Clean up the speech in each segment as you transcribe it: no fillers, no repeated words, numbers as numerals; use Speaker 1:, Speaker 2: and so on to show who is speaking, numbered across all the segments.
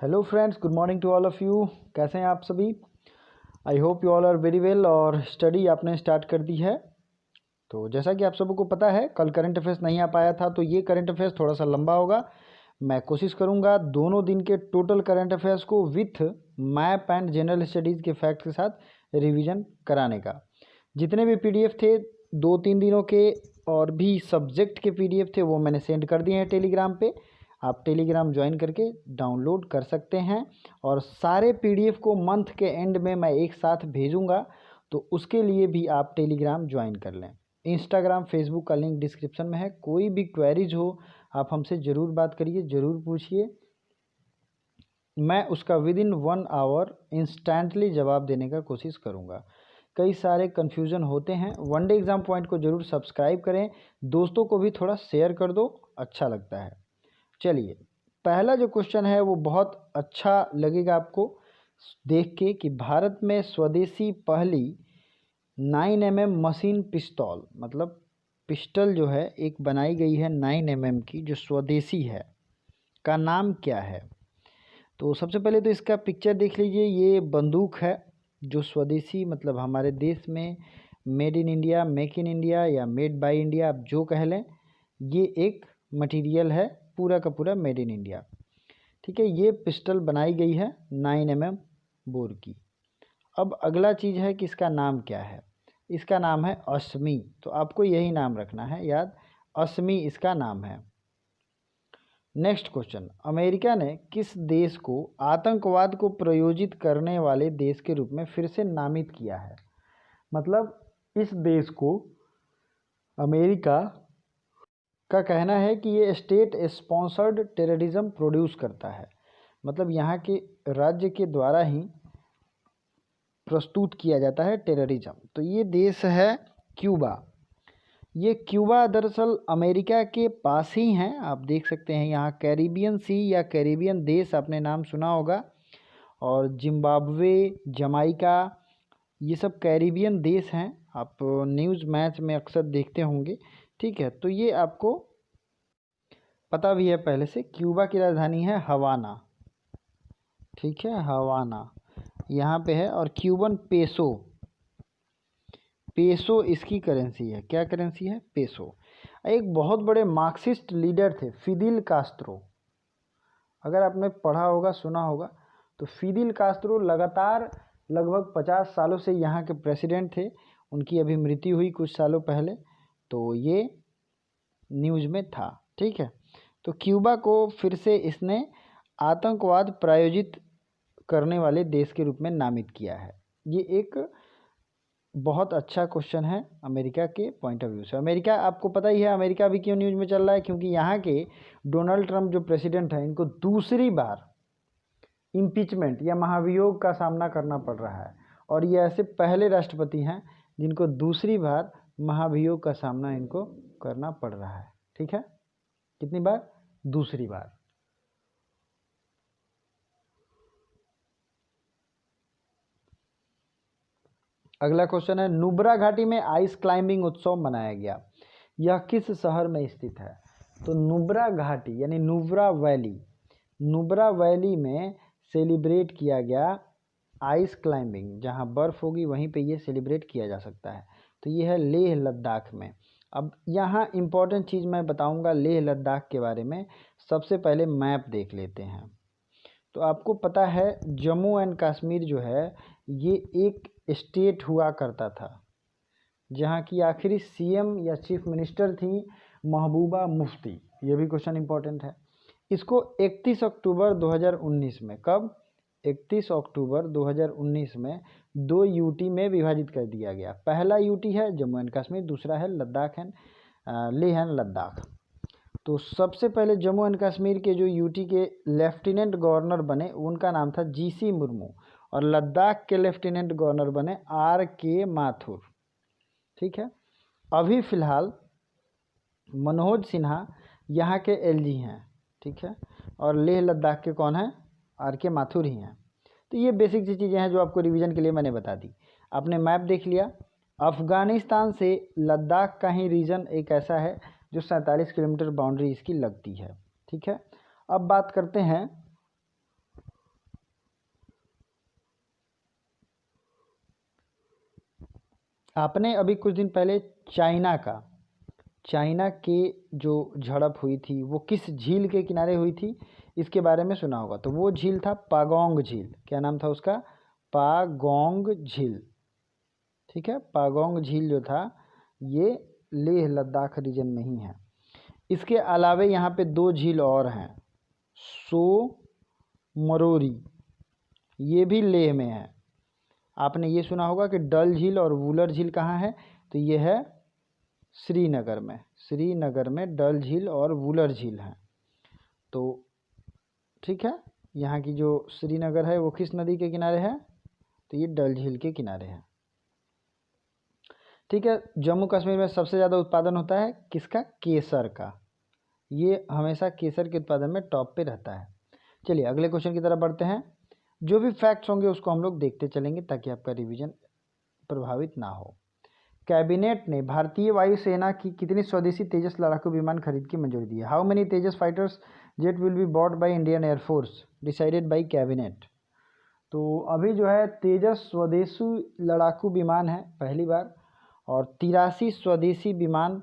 Speaker 1: Hello friends, good morning to all of you. कैसे हैं आप सभी? I hope you all are very well. और स्टडी आपने स्टार्ट कर दी है। तो जैसा कि आप सबको पता है, कल करंट अफेयर्स नहीं आ पाया था, तो ये करंट अफेयर्स थोड़ा सा लंबा होगा। मैं कोशिश करूंगा दोनों दिन के टोटल करंट अफेयर्स को with map and general studies के फैक्ट के साथ रिवीजन कराने का। जितने भी पीडीएफ थे 2-3 दिनों के और भी सब्जेक्ट के पीडीएफ थे, वो मैंने सेंड कर दिए हैं टेलीग्राम पे। आप टेलीग्राम ज्वाइन करके डाउनलोड कर सकते हैं। और सारे पीडीएफ को मंथ के एंड में मैं एक साथ भेजूंगा, तो उसके लिए भी आप टेलीग्राम ज्वाइन कर लें। इंस्टाग्राम फेसबुक का लिंक डिस्क्रिप्शन में है। कोई भी क्वेरीज हो आप हमसे ज़रूर बात करिए, ज़रूर पूछिए। मैं उसका विद इन 1 आवर इंस्टेंटली जवाब देने का कोशिश करूँगा। कई सारे कन्फ्यूज़न होते हैं। वन डे एग्ज़ाम पॉइंट को ज़रूर सब्सक्राइब करें, दोस्तों को भी थोड़ा शेयर कर दो, अच्छा लगता है। चलिए, पहला जो क्वेश्चन है वो बहुत अच्छा लगेगा आपको देख के कि भारत में स्वदेशी पहली 9mm मशीन पिस्तौल, मतलब पिस्टल जो है एक बनाई गई है 9mm की, जो स्वदेशी है, का नाम क्या है? तो सबसे पहले तो इसका पिक्चर देख लीजिए। ये बंदूक है जो स्वदेशी, मतलब हमारे देश में made in India, make in India या मेड बाय इंडिया, आप जो कह लें, ये एक मटेरियल है पूरा का पूरा मेड इन इंडिया। ठीक है, ये पिस्टल बनाई गई है 9mm बोर की। अब अगला चीज़ है कि इसका नाम क्या है। इसका नाम है अस्मी। तो आपको यही नाम रखना है याद, अस्मी इसका नाम है। नेक्स्ट क्वेश्चन, अमेरिका ने किस देश को आतंकवाद को प्रायोजित करने वाले देश के रूप में फिर से नामित किया है? मतलब इस देश को अमेरिका का कहना है कि ये स्टेट स्पॉन्सर्ड टेररिज्म प्रोड्यूस करता है, मतलब यहाँ के राज्य के द्वारा ही प्रस्तुत किया जाता है टेररिज्म। तो ये देश है क्यूबा। ये क्यूबा दरअसल अमेरिका के पास ही हैं। आप देख सकते हैं यहाँ कैरिबियन सी या कैरिबियन देश आपने नाम सुना होगा, और जिम्बाब्वे, जमाइका, ये सब कैरिबियन देश हैं। आप न्यूज़ मैच में अक्सर देखते होंगे। ठीक है, तो ये आपको पता भी है पहले से। क्यूबा की राजधानी है हवाना। ठीक है, हवाना यहाँ पे है। और क्यूबन पेसो, पेसो इसकी करेंसी है। क्या करेंसी है? पेसो। एक बहुत बड़े मार्क्सिस्ट लीडर थे फिदिल कास्त्रो। अगर आपने पढ़ा होगा, सुना होगा, तो फिदिल कास्त्रो लगातार लगभग 50 सालों से यहाँ के प्रेसिडेंट थे। उनकी अभी मृत्यु हुई कुछ सालों पहले, तो ये न्यूज़ में था। ठीक है, तो क्यूबा को फिर से इसने आतंकवाद प्रायोजित करने वाले देश के रूप में नामित किया है। ये एक बहुत अच्छा क्वेश्चन है अमेरिका के पॉइंट ऑफ व्यू से। अमेरिका, आपको पता ही है अमेरिका अभी क्यों न्यूज़ में चल रहा है, क्योंकि यहाँ के डोनाल्ड ट्रंप जो प्रेसिडेंट हैं, इनको दूसरी बार इम्पीचमेंट या महाभियोग का सामना करना पड़ रहा है। और ये ऐसे पहले राष्ट्रपति हैं जिनको दूसरी बार महाभियोग का सामना इनको करना पड़ रहा है। ठीक है, कितनी बार? दूसरी बार। अगला क्वेश्चन है, नुब्रा घाटी में आइस क्लाइंबिंग उत्सव मनाया गया, यह किस शहर में स्थित है? तो नुब्रा घाटी यानी नुब्रा वैली, नुब्रा वैली में सेलिब्रेट किया गया आइस क्लाइंबिंग। जहां बर्फ़ होगी वहीं पे ये सेलिब्रेट किया जा सकता है। तो ये है लेह लद्दाख में। अब यहाँ इम्पॉर्टेंट चीज़ मैं बताऊंगा लेह लद्दाख के बारे में। सबसे पहले मैप देख लेते हैं। तो आपको पता है जम्मू एंड कश्मीर जो है ये एक स्टेट हुआ करता था, जहाँ की आखिरी सीएम या चीफ मिनिस्टर थी महबूबा मुफ्ती। ये भी क्वेश्चन इंपॉर्टेंट है। इसको 31 अक्टूबर 2019 में, कब? 31 अक्टूबर 2019 में 2 यूटी में विभाजित कर दिया गया। पहला यूटी है जम्मू एंड कश्मीर, दूसरा है लद्दाख एंड लेह एंड लद्दाख। तो सबसे पहले जम्मू एंड कश्मीर के जो यूटी के लेफ्टिनेंट गवर्नर बने उनका नाम था जीसी मुर्मू, और लद्दाख के लेफ्टिनेंट गवर्नर बने आर.के. माथुर। ठीक है, अभी फ़िलहाल मनोज सिन्हा यहाँ के एलजी हैं। ठीक है, और लेह लद्दाख के कौन हैं? आर.के. माथुर ही हैं। तो ये बेसिक सी चीज़ें हैं जो आपको रिवीजन के लिए मैंने बता दी। आपने मैप देख लिया। अफ़गानिस्तान से लद्दाख का ही रीजन एक ऐसा है जो 47 किलोमीटर बाउंड्री इसकी लगती है। ठीक है, अब बात करते हैं आपने अभी कुछ दिन पहले चाइना के जो झड़प हुई थी वो किस झील के किनारे हुई थी, इसके बारे में सुना होगा। तो वो झील था पागोंग झील। क्या नाम था उसका? पागोंग झील। ठीक है, पागोंग झील जो था ये लेह लद्दाख रीजन में ही है। इसके अलावे यहाँ पे 2 झील और हैं, सो मरोरी, ये भी लेह में है। आपने ये सुना होगा कि डल झील और वुलर झील कहाँ है, तो ये है श्रीनगर में। श्रीनगर में डल झील और वुलर झील हैं। तो ठीक है, यहाँ की जो श्रीनगर है वो किस नदी के किनारे है, तो ये डल झील के किनारे है। ठीक है, जम्मू कश्मीर में सबसे ज़्यादा उत्पादन होता है किसका? केसर का। ये हमेशा केसर के उत्पादन में टॉप पे रहता है। चलिए अगले क्वेश्चन की तरफ बढ़ते हैं। जो भी फैक्ट्स होंगे उसको हम लोग देखते चलेंगे ताकि आपका रिवीजन प्रभावित ना हो। कैबिनेट ने भारतीय वायुसेना की कितनी स्वदेशी तेजस लड़ाकू विमान खरीद की मंजूरी दी है? How many Tejas fighters jet will be bought by Indian air force decided by cabinet. तो अभी जो है तेजस स्वदेशी लड़ाकू विमान है पहली बार, और 83 स्वदेशी विमान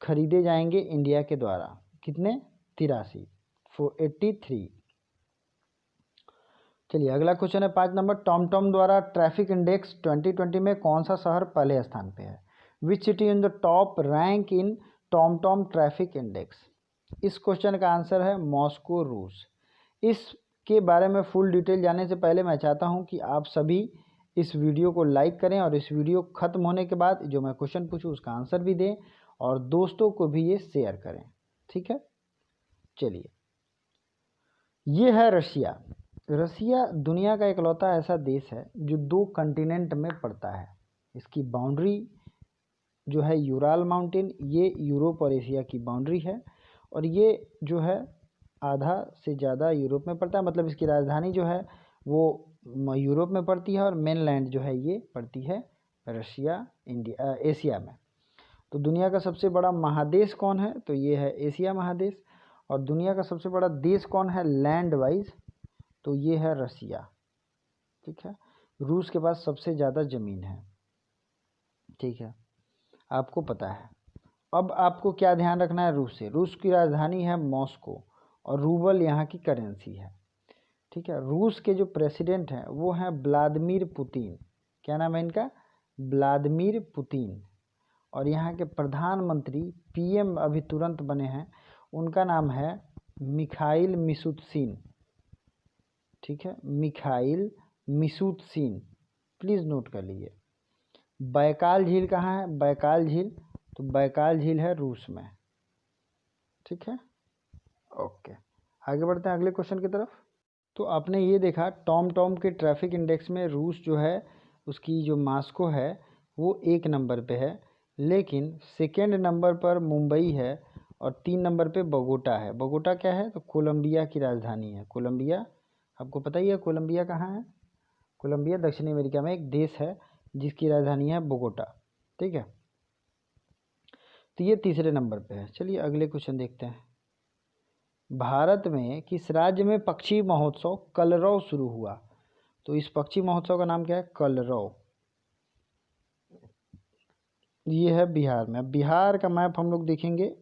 Speaker 1: खरीदे जाएंगे इंडिया के द्वारा। कितने? 83, 483। चलिए अगला क्वेश्चन है 5 नंबर। टॉमटॉम द्वारा ट्रैफिक इंडेक्स 2020 में कौन सा शहर पहले स्थान पे है? Which city in the top rank in TomTom traffic index? इस क्वेश्चन का आंसर है मॉस्को, रूस। इसके बारे में फुल डिटेल जानने से पहले मैं चाहता हूं कि आप सभी इस वीडियो को लाइक करें और इस वीडियो खत्म होने के बाद जो मैं क्वेश्चन पूछूं उसका आंसर भी दें और दोस्तों को भी ये शेयर करें। ठीक है, चलिए ये है रशिया। रसिया दुनिया का इकलौता ऐसा देश है जो 2 कॉन्टिनेंट में पड़ता है। इसकी बाउंड्री जो है यूराल माउंटेन, ये यूरोप और एशिया की बाउंड्री है, और ये जो है आधा से ज़्यादा यूरोप में पड़ता है। मतलब इसकी राजधानी जो है वो यूरोप में पड़ती है और मेनलैंड जो है ये पड़ती है रशिया, इंडिया, एशिया में। तो दुनिया का सबसे बड़ा महादेश कौन है, तो ये है एशिया महादेश। और दुनिया का सबसे बड़ा देश कौन है लैंड वाइज, तो ये है रसिया। ठीक है, रूस के पास सबसे ज़्यादा ज़मीन है। ठीक है, आपको पता है। अब आपको क्या ध्यान रखना है रूस से? रूस की राजधानी है मॉस्को और रूबल यहाँ की करेंसी है। ठीक है, रूस के जो प्रेसिडेंट हैं वो हैं व्लादिमीर पुतिन। क्या नाम है इनका? Vladimir Putin. और यहाँ के प्रधानमंत्री पीएम अभी तुरंत बने हैं, उनका नाम है मिखाइल मिशुतिन। ठीक है, मिखाइल मिशुतिन, प्लीज़ नोट कर लीजिए। बैकाल झील कहाँ है? बैकाल झील, तो बैकाल झील है रूस में। ठीक है, ओके आगे बढ़ते हैं अगले क्वेश्चन की तरफ। तो आपने ये देखा टॉम के ट्रैफिक इंडेक्स में रूस जो है उसकी जो मॉस्को है वो 1 नंबर पे है, लेकिन सेकेंड नंबर पर मुंबई है और 3 नंबर पे बोगोटा है। बोगोटा क्या है? तो कोलंबिया की राजधानी है। कोलंबिया, आपको पता ही है कोलंबिया कहाँ है? कोलंबिया दक्षिणी अमेरिका में एक देश है जिसकी राजधानी है बोगोटा। ठीक है, तो ये तीसरे नंबर पे है। चलिए अगले क्वेश्चन देखते हैं। भारत में किस राज्य में पक्षी महोत्सव कलरव शुरू हुआ? तो इस पक्षी महोत्सव का नाम क्या है? कलरव। ये है बिहार में। अब बिहार का मैप हम लोग देखेंगे।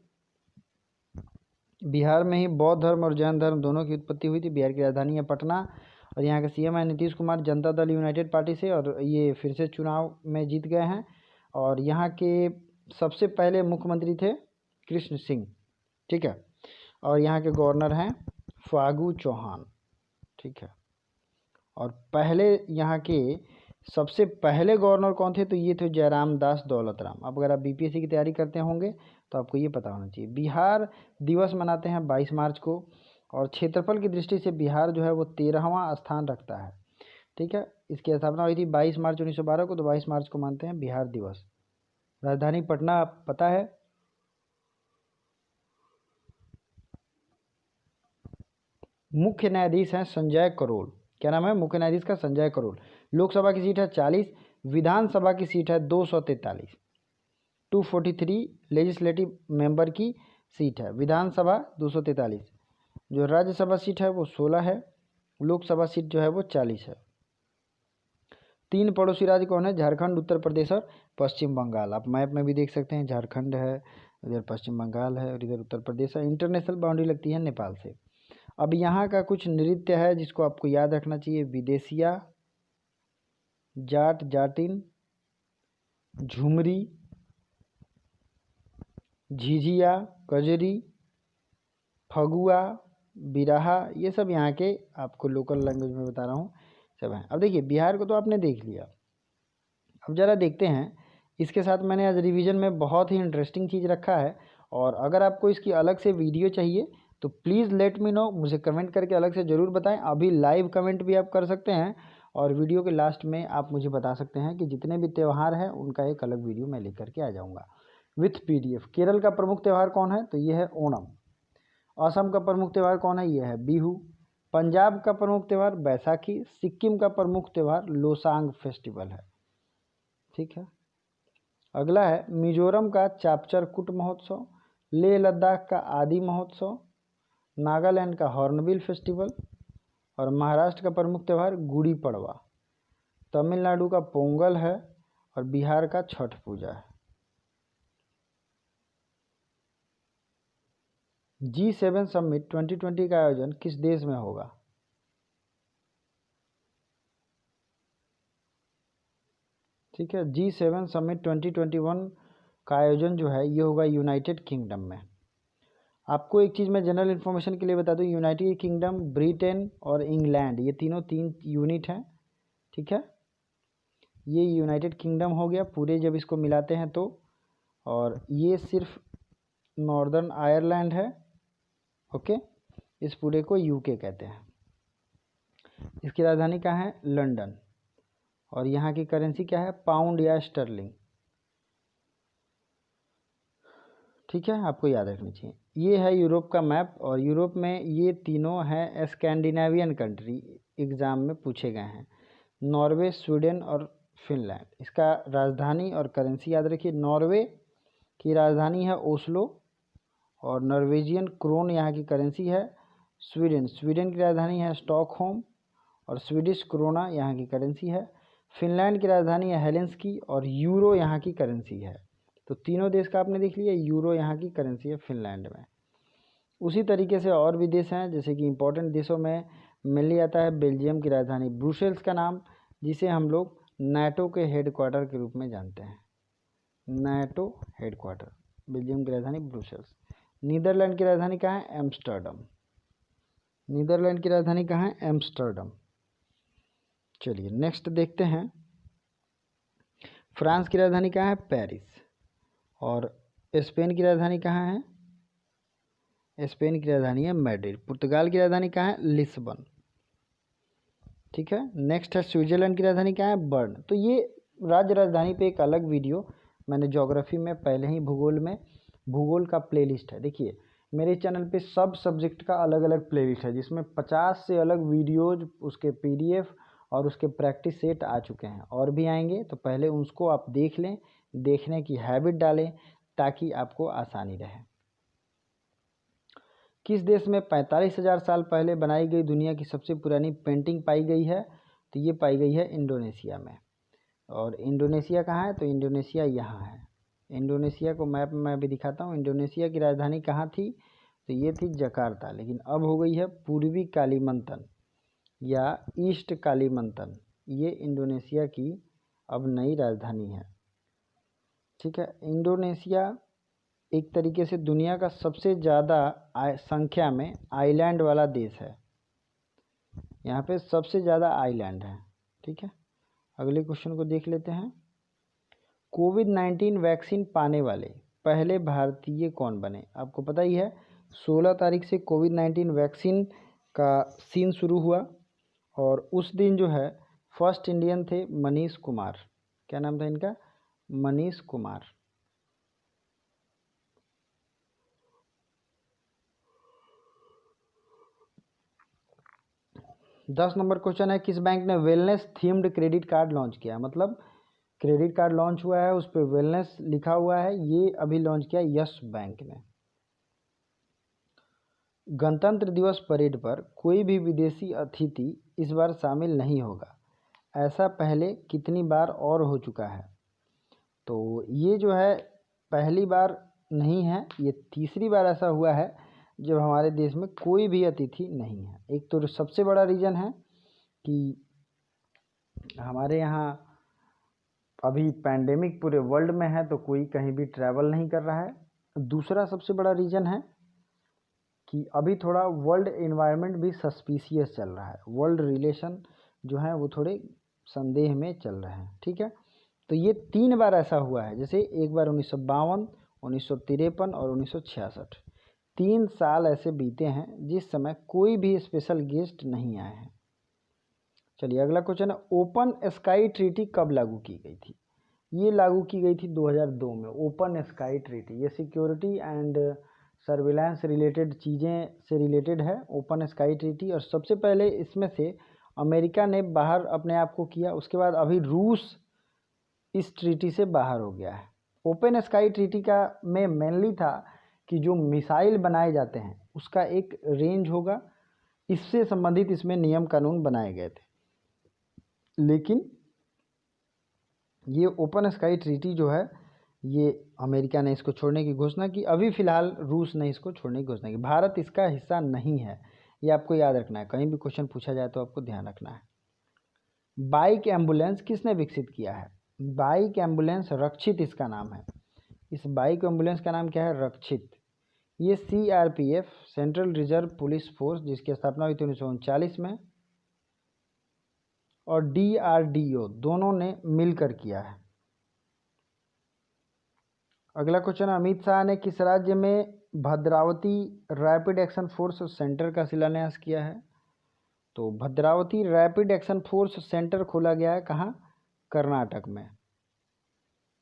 Speaker 1: बिहार में ही बौद्ध धर्म और जैन धर्म दोनों की उत्पत्ति हुई थी। बिहार की राजधानी है पटना और यहाँ के सीएम है नीतीश कुमार जनता दल यूनाइटेड पार्टी से, और ये फिर से चुनाव में जीत गए हैं। और यहाँ के सबसे पहले मुख्यमंत्री थे कृष्ण सिंह। ठीक है, और यहाँ के गवर्नर हैं फागू चौहान। ठीक है, और पहले यहाँ के सबसे पहले गवर्नर कौन थे? तो ये थे जयराम दास दौलतराम। अब अगर आप बीपीएससी की तैयारी करते होंगे तो आपको ये पता होना चाहिए। बिहार दिवस मनाते हैं 22 मार्च को, और क्षेत्रफल की दृष्टि से बिहार जो है वो 13वां स्थान रखता है। ठीक है, इसकी स्थापना हुई थी 22 मार्च 1912 को, तो 22 मार्च को मानते हैं बिहार दिवस। राजधानी पटना पता है। मुख्य न्यायाधीश हैं संजय करोल। क्या नाम है मुख्य न्यायाधीश का? संजय करोल। लोकसभा की सीट है 40, विधानसभा की सीट है 243। 243 लेजिस्लेटिव मेंबर की सीट है, विधानसभा 243। जो राज्यसभा सीट है वो 16 है, लोकसभा सीट जो है वो 40 है। 3 पड़ोसी राज्य कौन है? झारखंड, उत्तर प्रदेश और पश्चिम बंगाल। आप मैप में भी देख सकते हैं, झारखंड है, इधर पश्चिम बंगाल है और इधर उत्तर प्रदेश है। इंटरनेशनल बाउंड्री लगती है नेपाल से। अब यहाँ का कुछ नृत्य है जिसको आपको याद रखना चाहिए। विदेशिया, जाट जाटिन, झुमरी, झिझिया, कजरी, फगुआ, बिरहा, ये सब यहाँ के आपको लोकल लैंग्वेज में बता रहा हूँ सब हैं। अब देखिए बिहार को तो आपने देख लिया, अब ज़रा देखते हैं इसके साथ मैंने आज रिवीजन में बहुत ही इंटरेस्टिंग चीज़ रखा है। और अगर आपको इसकी अलग से वीडियो चाहिए तो प्लीज़ लेट मी नो, मुझे कमेंट करके अलग से ज़रूर बताएं। अभी लाइव कमेंट भी आप कर सकते हैं और वीडियो के लास्ट में आप मुझे बता सकते हैं कि जितने भी त्यौहार हैं उनका एक अलग वीडियो मैं लेकर के आ जाऊँगा विथ PDF। केरल का प्रमुख त्यौहार कौन है? तो ये है ओणम। असम का प्रमुख त्यौहार कौन है? ये है बिहू। पंजाब का प्रमुख त्यौहार बैसाखी। सिक्किम का प्रमुख त्यौहार लोसांग फेस्टिवल है। ठीक है, अगला है मिजोरम का चापचर कुट महोत्सव, लेह लद्दाख का आदि महोत्सव, नागालैंड का हॉर्नबिल फेस्टिवल और महाराष्ट्र का प्रमुख त्यौहार गुड़ी पड़वा। तमिलनाडु का पोंगल है और बिहार का छठ पूजा है। G7 समिट 2020 का आयोजन किस देश में होगा? ठीक है, G7 समिट 2021 का आयोजन जो है ये होगा यूनाइटेड किंगडम में। आपको एक चीज़ मैं जनरल इन्फॉर्मेशन के लिए बता दूं, यूनाइटेड किंगडम, ब्रिटेन और इंग्लैंड ये तीनों 3 यूनिट हैं। ठीक है, ये यूनाइटेड किंगडम हो गया पूरे जब इसको मिलाते हैं तो, और ये सिर्फ नॉर्दर्न आयरलैंड है। ओके, इस पूरे को यूके कहते हैं। इसकी राजधानी कहाँ है? लंदन। और यहाँ की करेंसी क्या है? पाउंड या स्टर्लिंग। ठीक है, आपको याद रखनी चाहिए। ये है यूरोप का मैप और यूरोप में ये तीनों हैं स्कैंडिनेवियन कंट्री, एग्ज़ाम में पूछे गए हैं। नॉर्वे, स्वीडन और फिनलैंड। इसका राजधानी और करेंसी याद रखिए। नॉर्वे की राजधानी है ओस्लो और नॉर्वेजियन क्रोन यहाँ की करेंसी है। स्वीडन की राजधानी है स्टॉकहोम और स्वीडिश क्रोना यहाँ की करेंसी है। फिनलैंड की राजधानी है हेलेंस्की और यूरो यहाँ की करेंसी है। तो तीनों देश का आपने देख लिया, यूरो यहाँ की करेंसी है फिनलैंड में। उसी तरीके से और भी देश हैं, जैसे कि इंपॉर्टेंट देशों में मिलने आता है बेल्जियम की राजधानी ब्रुसेल्स का नाम, जिसे हम लोग नाटो के हेडक्वार्टर के रूप में जानते हैं। नाटो हेडक्वार्टर, बेल्जियम की राजधानी ब्रुसेल्स। नीदरलैंड की राजधानी कहाँ है? एम्स्टर्डम। नीदरलैंड की राजधानी कहाँ है? एम्स्टर्डम। चलिए नेक्स्ट देखते हैं। फ्रांस की राजधानी कहाँ है? पेरिस। और स्पेन की राजधानी कहाँ है? स्पेन की राजधानी है मैड्रिड। पुर्तगाल की राजधानी कहाँ है? लिस्बन। ठीक है, नेक्स्ट है स्विट्जरलैंड की राजधानी कहाँ है? बर्न। तो ये राज्य राजधानी पे एक अलग वीडियो मैंने ज्योग्राफी में पहले ही भूगोल का प्लेलिस्ट है। देखिए मेरे चैनल पे सब सब्जेक्ट का अलग अलग प्लेलिस्ट है जिसमें 50 से अलग वीडियोज, उसके PDF और उसके प्रैक्टिस सेट आ चुके हैं, और भी आएंगे। तो पहले उसको आप देख लें, देखने की हैबिट डालें ताकि आपको आसानी रहे। किस देश में 45,000 साल पहले बनाई गई दुनिया की सबसे पुरानी पेंटिंग पाई गई है? तो ये पाई गई है इंडोनेशिया में। और इंडोनेशिया कहाँ है? तो इंडोनेशिया यहाँ है। इंडोनेशिया को मैप में मैं भी दिखाता हूँ। इंडोनेशिया की राजधानी कहाँ थी? तो ये थी जकार्ता, लेकिन अब हो गई है पूर्वी कालीमंतन या ईस्ट कालीमंतन। ये इंडोनेशिया की अब नई राजधानी है। ठीक है, इंडोनेशिया एक तरीके से दुनिया का सबसे ज़्यादा संख्या में आइलैंड वाला देश है। यहाँ पे सबसे ज़्यादा आइलैंड है। ठीक है, अगले क्वेश्चन को देख लेते हैं। कोविड-19 वैक्सीन पाने वाले पहले भारतीय कौन बने? आपको पता ही है 16 तारीख से कोविड-19 वैक्सीन का सीन शुरू हुआ और उस दिन जो है फर्स्ट इंडियन थे मनीष कुमार। क्या नाम था इनका? मनीष कुमार। दस नंबर क्वेश्चन है, किस बैंक ने wellness themed credit card launch किया? मतलब क्रेडिट कार्ड लॉन्च हुआ है, उस पर वेलनेस लिखा हुआ है, ये अभी लॉन्च किया यस बैंक ने। गणतंत्र दिवस परेड पर कोई भी विदेशी अतिथि इस बार शामिल नहीं होगा, ऐसा पहले कितनी बार और हो चुका है? तो ये जो है पहली बार नहीं है, ये तीसरी बार ऐसा हुआ है जब हमारे देश में कोई भी अतिथि नहीं है। एक तो सबसे बड़ा रीज़न है कि हमारे यहाँ अभी पैंडेमिक पूरे वर्ल्ड में है, तो कोई कहीं भी ट्रैवल नहीं कर रहा है। दूसरा सबसे बड़ा रीज़न है कि अभी थोड़ा वर्ल्ड एनवायरनमेंट भी सस्पिशियस चल रहा है, वर्ल्ड रिलेशन जो है वो थोड़े संदेह में चल रहे हैं। ठीक है, तो ये 3 बार ऐसा हुआ है, जैसे एक बार 1952, 1953 और 1966। 3 साल ऐसे बीते हैं जिस समय कोई भी स्पेशल गेस्ट नहीं आए हैं। चलिए अगला क्वेश्चन है, ओपन स्काई ट्रीटी कब लागू की गई थी? ये लागू की गई थी 2002 में। ओपन स्काई ट्रीटी ये सिक्योरिटी एंड सर्विलांस रिलेटेड चीज़ें से रिलेटेड है, ओपन स्काई ट्रीटी। और सबसे पहले इसमें से अमेरिका ने बाहर अपने आप को किया, उसके बाद अभी रूस इस ट्रीटी से बाहर हो गया है। ओपन स्काई ट्रीटी का में मेनली था कि जो मिसाइल बनाए जाते हैं उसका एक रेंज होगा, इससे संबंधित इसमें नियम कानून बनाए गए थे। लेकिन ये ओपन स्काई ट्रीटी जो है ये अमेरिका ने इसको छोड़ने की घोषणा की, अभी फ़िलहाल रूस ने इसको छोड़ने की घोषणा की। भारत इसका हिस्सा नहीं है, ये आपको याद रखना है, कहीं भी क्वेश्चन पूछा जाए तो आपको ध्यान रखना है। बाइक एम्बुलेंस किसने विकसित किया है? बाइक एम्बुलेंस रक्षित इसका नाम है। इस बाइक एम्बुलेंस का नाम क्या है? रक्षित। ये CRPF central reserve police force जिसकी स्थापना हुई थी 1939 में, और DRDO दोनों ने मिलकर किया है। अगला क्वेश्चन, अमित शाह ने किस राज्य में Bhadravati rapid action force centre का शिलान्यास किया है? तो Bhadravati rapid action force centre खोला गया है कहाँ? कर्नाटक में।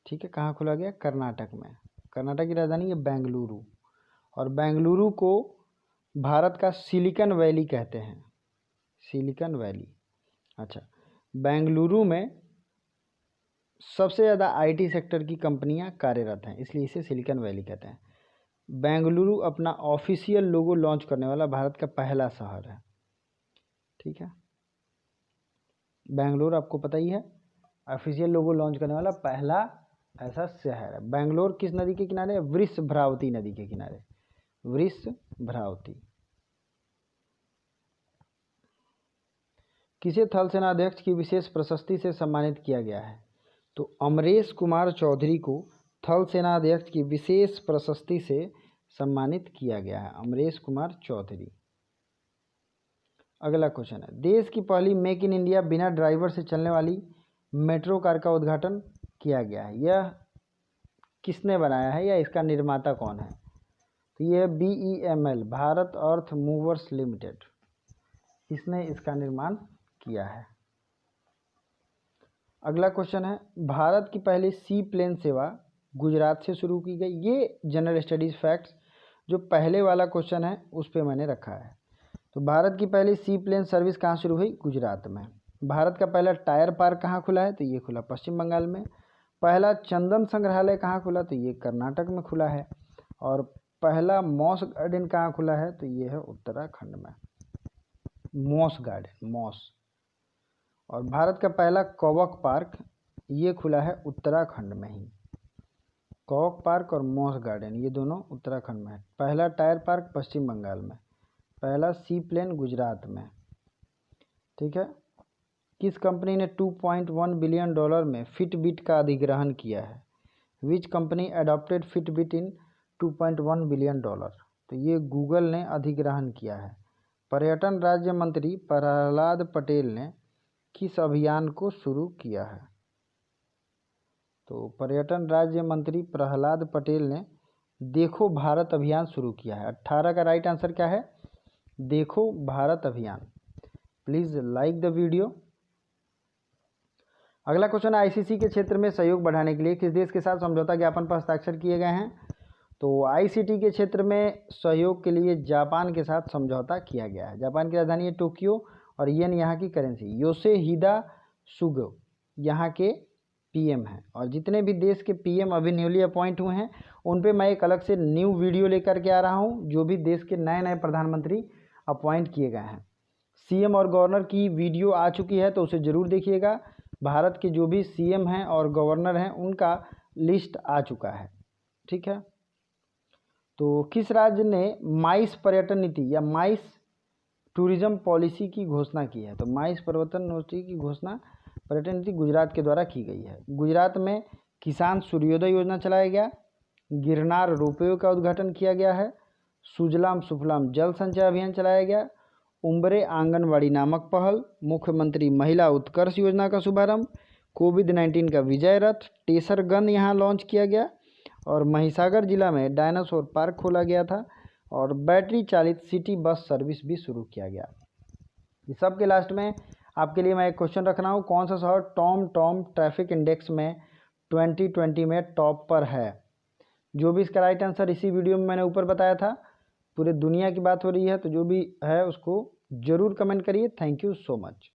Speaker 1: ठीक है, कहाँ खोला गया? कर्नाटक में। कर्नाटक की राजधानी है बेंगलुरु, और बेंगलुरु को भारत का सिलिकॉन वैली कहते हैं, सिलिकॉन वैली। अच्छा, बेंगलुरु में सबसे ज़्यादा IT सेक्टर की कंपनियां कार्यरत हैं, इसलिए इसे सिलिकॉन वैली कहते हैं। बेंगलुरु अपना ऑफिशियल लोगो लॉन्च करने वाला भारत का पहला शहर है। ठीक है, बेंगलोर आपको पता ही है, ऑफिशियल लोगो लॉन्च करने वाला पहला ऐसा शहर है। बेंगलोर किस नदी के किनारे है? वृषभ्रावती नदी के किनारे, वृषभ्रावती। किसे थल सेनाध्यक्ष की विशेष प्रशस्ति से सम्मानित किया गया है? तो अमरेश कुमार चौधरी को थल सेनाध्यक्ष की विशेष प्रशस्ति से सम्मानित किया गया है, अमरेश कुमार चौधरी। अगला क्वेश्चन है, देश की पहली मेक इन इंडिया बिना ड्राइवर से चलने वाली मेट्रो कार का उद्घाटन किया गया है। यह किसने बनाया है या इसका निर्माता कौन है? तो यह BEML, भारत अर्थ मूवर्स लिमिटेड, इसने इसका निर्माण किया है। अगला क्वेश्चन है, भारत की पहली सी प्लेन सेवा गुजरात से शुरू की गई। ये जनरल स्टडीज़ फैक्ट्स जो पहले वाला क्वेश्चन है उस पे मैंने रखा है। तो भारत की पहली सी प्लेन सर्विस कहाँ शुरू हुई? गुजरात में। भारत का पहला टायर पार्क कहाँ खुला है? तो ये खुला पश्चिम बंगाल में। पहला चंदन संग्रहालय कहाँ खुला? तो ये कर्नाटक में खुला है। और पहला मॉस गार्डन कहाँ खुला है? तो ये है उत्तराखंड में, मॉस गार्डन, मॉस। और भारत का पहला कॉवक पार्क ये खुला है उत्तराखंड में ही। कॉवक पार्क और मॉस गार्डन ये दोनों उत्तराखंड में है। पहला टायर पार्क पश्चिम बंगाल में, पहला सी प्लेन गुजरात में। ठीक है, किस कंपनी ने $2.1 बिलियन में फिटबिट का अधिग्रहण किया है? Which company adopted Fitbit in $2.1 billion? तो ये गूगल ने अधिग्रहण किया है। पर्यटन राज्य मंत्री प्रहलाद पटेल ने किस अभियान को शुरू किया है? तो पर्यटन राज्य मंत्री प्रहलाद पटेल ने देखो भारत अभियान शुरू किया है। 18 का राइट आंसर क्या है? देखो भारत अभियान। Please like the video. अगला क्वेश्चन, ICC के क्षेत्र में सहयोग बढ़ाने के लिए किस देश के साथ समझौता ज्ञापन पर हस्ताक्षर किए गए हैं? तो ICT के क्षेत्र में सहयोग के लिए जापान के साथ समझौता किया गया है। जापान की राजधानी है टोक्यो और येन यहाँ की करेंसी। योशिहिदा सुगा यहाँ के PM हैं। और जितने भी देश के PM अभी न्यूली अपॉइंट हुए हैं उन पे मैं एक अलग से न्यू वीडियो लेकर के आ रहा हूँ, जो भी देश के नए नए प्रधानमंत्री अपॉइंट किए गए हैं। सीएम और गवर्नर की वीडियो आ चुकी है, तो उसे ज़रूर देखिएगा। भारत के जो भी सीएम हैं और गवर्नर हैं उनका लिस्ट आ चुका है, ठीक है। तो किस राज्य ने माइस पर्यटन नीति या माइस टूरिज्म पॉलिसी की घोषणा की है? तो माइस पर्यटन नीति की घोषणा पर्यटन नीति गुजरात के द्वारा की गई है। गुजरात में किसान सूर्योदय योजना चलाया गया, गिरनार रोपवे का उद्घाटन किया गया है, सुजलाम सुफलाम जल संचय अभियान चलाया गया, उम्बरे आंगनवाड़ी नामक पहल, मुख्यमंत्री महिला उत्कर्ष योजना का शुभारंभ, कोविड-19 का विजय रथ, टेसर गन यहाँ लॉन्च किया गया और महिसागर जिला में डायनासोर पार्क खोला गया था और बैटरी चालित सिटी बस सर्विस भी शुरू किया गया। इस सब के लास्ट में आपके लिए मैं एक क्वेश्चन रख रहा हूँ, कौन सा शहर टॉम ट्रैफिक इंडेक्स में 2020 में टॉप पर है? जो भी इसका राइट आंसर इसी वीडियो में मैंने ऊपर बताया था, पूरे दुनिया की बात हो रही है, तो जो भी है उसको ज़रूर कमेंट करिए। Thank you so much.